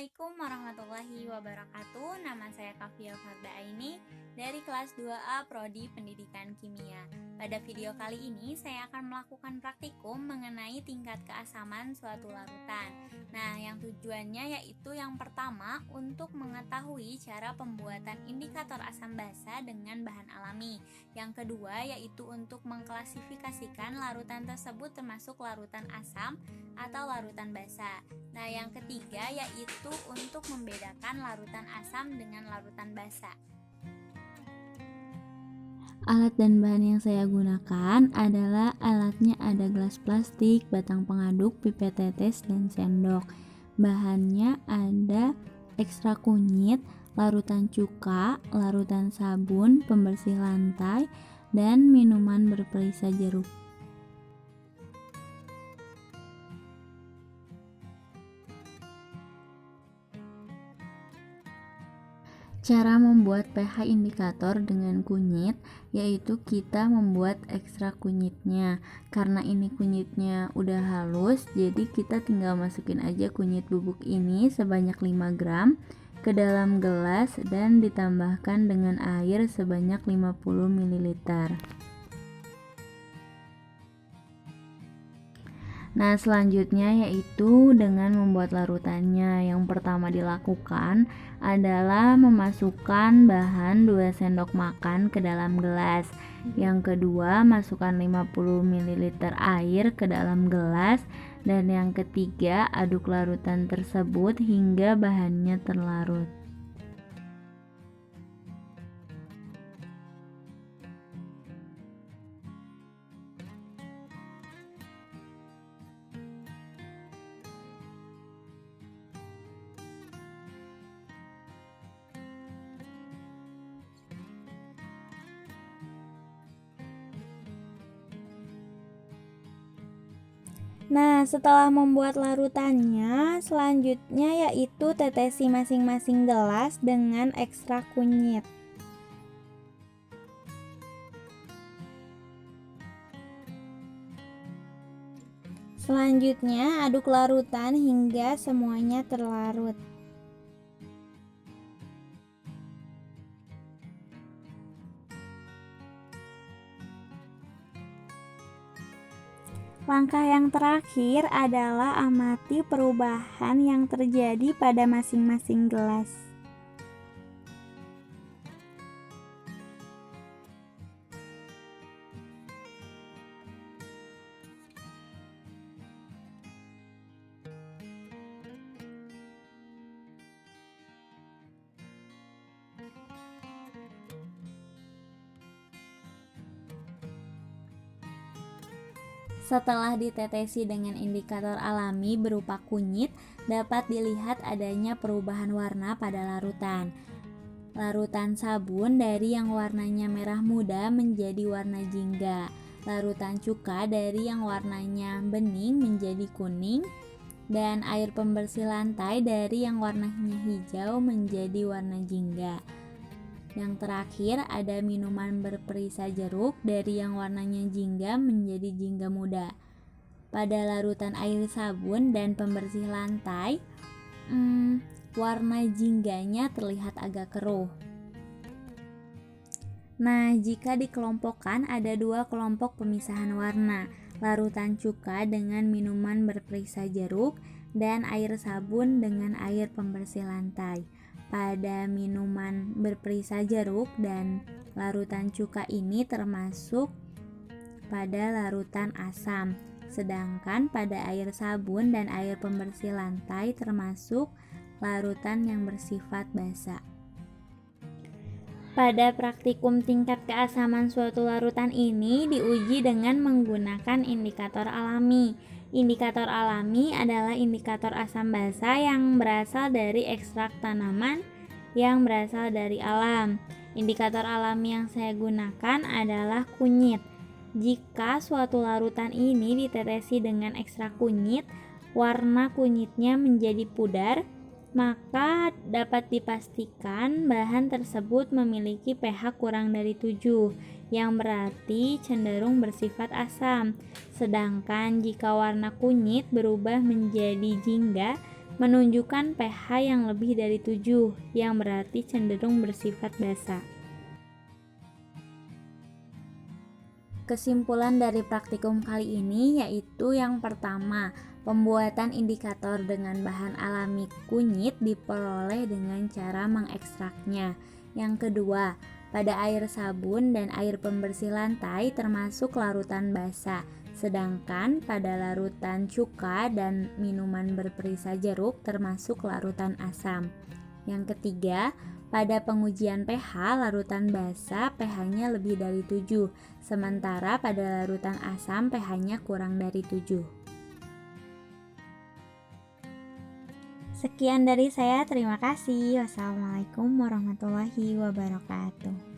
Assalamualaikum warahmatullahi wabarakatuh. Nama saya Kafia Farda Aini dari kelas 2A Prodi Pendidikan Kimia. Pada video kali ini saya akan melakukan praktikum mengenai tingkat keasaman suatu larutan. Nah, yang tujuannya yaitu yang pertama untuk mengetahui cara pembuatan indikator asam basa dengan bahan alami. Yang kedua yaitu untuk mengklasifikasikan larutan tersebut termasuk larutan asam atau larutan basa. Nah, yang ketiga yaitu untuk membedakan larutan asam dengan larutan basa. Alat dan bahan yang saya gunakan adalah alatnya ada gelas plastik, batang pengaduk, pipet tetes, dan sendok. Bahannya ada ekstrak kunyit, larutan cuka, larutan sabun, pembersih lantai, dan minuman berperisa jeruk. Cara membuat pH indikator dengan kunyit yaitu kita membuat ekstrak kunyitnya. Karena ini kunyitnya udah halus, jadi kita tinggal masukin aja kunyit bubuk ini sebanyak 5 gram ke dalam gelas dan ditambahkan dengan air sebanyak 50 ml. Nah, selanjutnya yaitu dengan membuat larutannya. Yang pertama dilakukan adalah memasukkan bahan 2 sendok makan ke dalam gelas. Yang kedua, masukkan 50 ml air ke dalam gelas. Dan yang ketiga, aduk larutan tersebut hingga bahannya terlarut. Nah, setelah membuat larutannya, selanjutnya yaitu tetesi masing-masing gelas dengan ekstrak kunyit. Selanjutnya, aduk larutan hingga semuanya terlarut. Langkah yang terakhir adalah amati perubahan yang terjadi pada masing-masing gelas. Setelah ditetesi dengan indikator alami berupa kunyit, dapat dilihat adanya perubahan warna pada larutan. Larutan sabun dari yang warnanya merah muda menjadi warna jingga. Larutan cuka dari yang warnanya bening menjadi kuning. Dan air pembersih lantai dari yang warnanya hijau menjadi warna jingga. Yang terakhir ada minuman berperisa jeruk dari yang warnanya jingga menjadi jingga muda. Pada larutan air sabun dan pembersih lantai, warna jingganya terlihat agak keruh. Nah, jika dikelompokkan ada 2 kelompok pemisahan warna, larutan cuka dengan minuman berperisa jeruk dan air sabun dengan air pembersih lantai. Pada minuman berperisa jeruk dan larutan cuka ini termasuk pada larutan asam, sedangkan pada air sabun dan air pembersih lantai termasuk larutan yang bersifat basa. Pada praktikum tingkat keasaman suatu larutan ini diuji dengan menggunakan indikator alami. Indikator alami adalah indikator asam basa yang berasal dari ekstrak tanaman yang berasal dari alam. Indikator alami yang saya gunakan adalah kunyit. Jika suatu larutan ini ditetesi dengan ekstrak kunyit, warna kunyitnya menjadi pudar, maka dapat dipastikan bahan tersebut memiliki pH kurang dari 7, yang berarti cenderung bersifat asam. Sedangkan jika warna kunyit berubah menjadi jingga, menunjukkan pH yang lebih dari 7, yang berarti cenderung bersifat basa. Kesimpulan dari praktikum kali ini yaitu yang pertama, pembuatan indikator dengan bahan alami kunyit diperoleh dengan cara mengekstraknya. Yang kedua, pada air sabun dan air pembersih lantai termasuk larutan basa, sedangkan pada larutan cuka dan minuman berperisa jeruk termasuk larutan asam. Yang ketiga, pada pengujian pH, larutan basa pH-nya lebih dari 7, sementara pada larutan asam pH-nya kurang dari 7. Sekian dari saya, terima kasih. Wassalamualaikum warahmatullahi wabarakatuh.